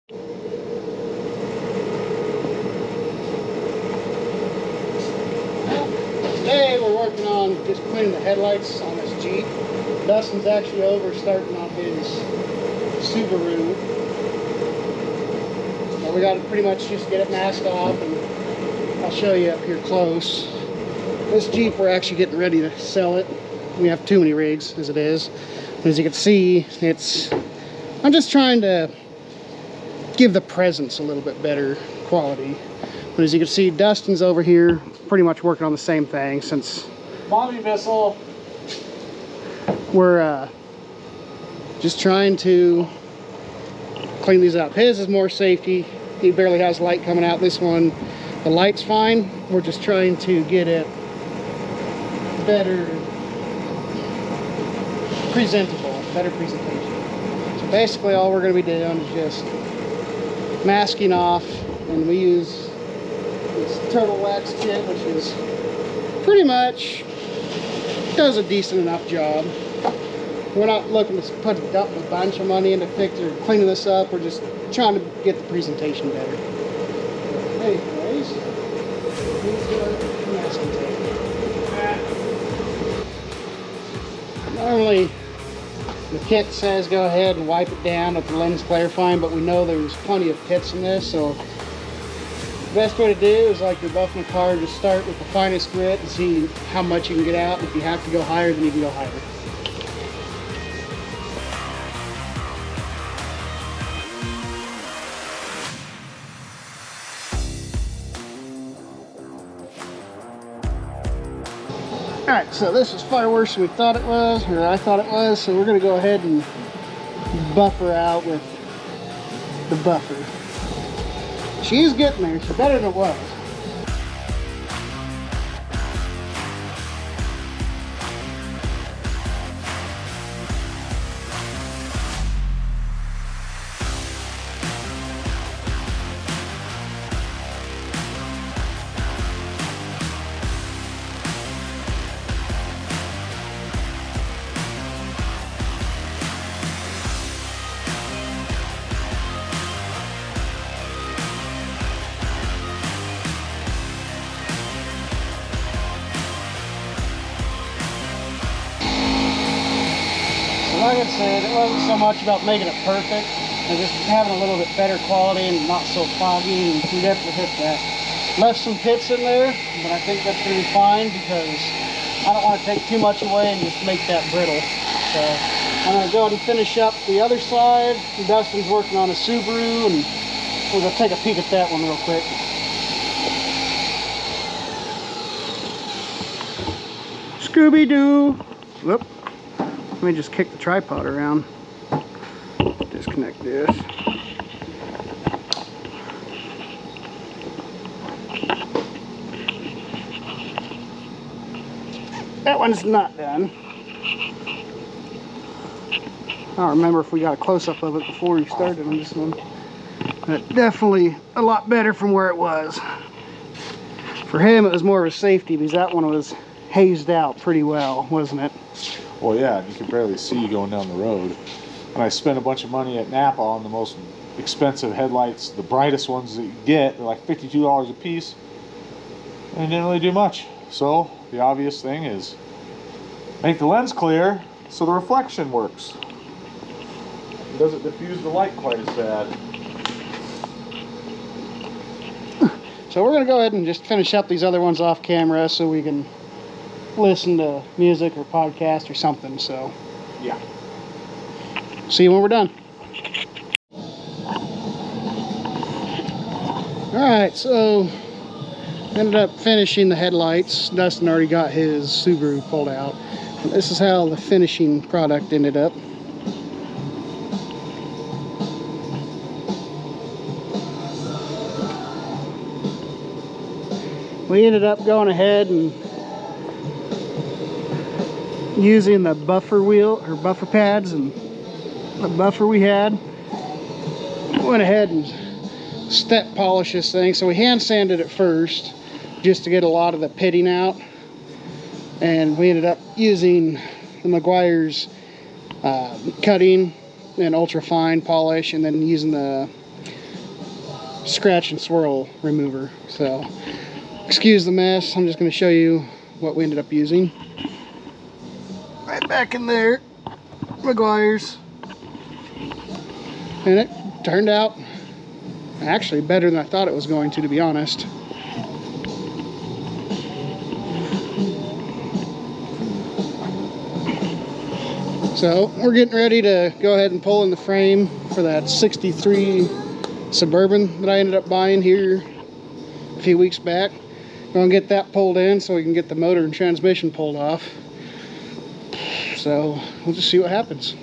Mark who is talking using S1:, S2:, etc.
S1: Today we're working on just cleaning the headlights on this Jeep. Dustin's actually over starting on his Subaru. But we got to pretty much just get it masked off, and I'll show you up here close. This Jeep, we're actually getting ready to sell it. We have too many rigs as it is. As you can see, I'm just trying to give the presence a little bit better quality. But as you can see, Dustin's over here pretty much working on the same thing since
S2: Bobby missile.
S1: We're just trying to clean these up. His is more safety. He barely has light coming out. This one, the light's fine. We're just trying to get it better presentable, better presentation. So basically all we're going to be doing is just masking off, and we use this turtle wax kit, which is pretty much does a decent enough job. We're not looking to dump a bunch of money into fixing or cleaning this up. We're just trying to get the presentation better. Anyways, here's our masking tape. Normally, the kit says go ahead and wipe it down with the lens clarifying, but we know there's plenty of pits in this, so the best way to do is, like you're buffing a car, just start with the finest grit and see how much you can get out. If you have to go higher, then you can go higher. Alright, so this is far worse than we thought it was, or I thought it was, so we're going to go ahead and buffer out with the buffer. She's getting there, she's better than it was. Like I said, it wasn't so much about making it perfect, and just having a little bit better quality and not so foggy, and we definitely hit that. Left some pits in there, but I think that's going to be fine because I don't want to take too much away and just make that brittle. So I'm going to go ahead and finish up the other side. Dustin's working on a Subaru, and we're going to take a peek at that one real quick. Scooby-Doo! Whoop. Let me just kick the tripod around. Disconnect this. That one's not done. I don't remember if we got a close-up of it before we started on this one. But definitely a lot better from where it was. For him, it was more of a safety because that one was hazed out pretty well, wasn't it?
S2: Well, yeah, you can barely see going down the road. And I spent a bunch of money at Napa on the most expensive headlights, the brightest ones that you get. They're like $52 a piece. And it didn't really do much. So the obvious thing is make the lens clear so the reflection works. It doesn't diffuse the light quite as bad.
S1: So we're going to go ahead and just finish up these other ones off camera so we can listen to music or podcast or something. So
S2: yeah,
S1: see you when we're done. Alright, so ended up finishing the headlights. Dustin already got his Subaru pulled out. And this is how the finishing product ended up. We ended up going ahead and using the buffer wheel or buffer pads and the buffer we had. Went ahead and step polished this thing. So we hand sanded it first just to get a lot of the pitting out, and we ended up using the Meguiar's cutting and ultra fine polish, and then using the scratch and swirl remover. So excuse the mess. I'm just going to show you what we ended up using. Right back in there, McGuire's, and it turned out actually better than I thought it was going to be honest. So we're getting ready to go ahead and pull in the frame for that 63 Suburban that I ended up buying here a few weeks back. We're gonna get that pulled in so we can get the motor and transmission pulled off. So we'll just see what happens.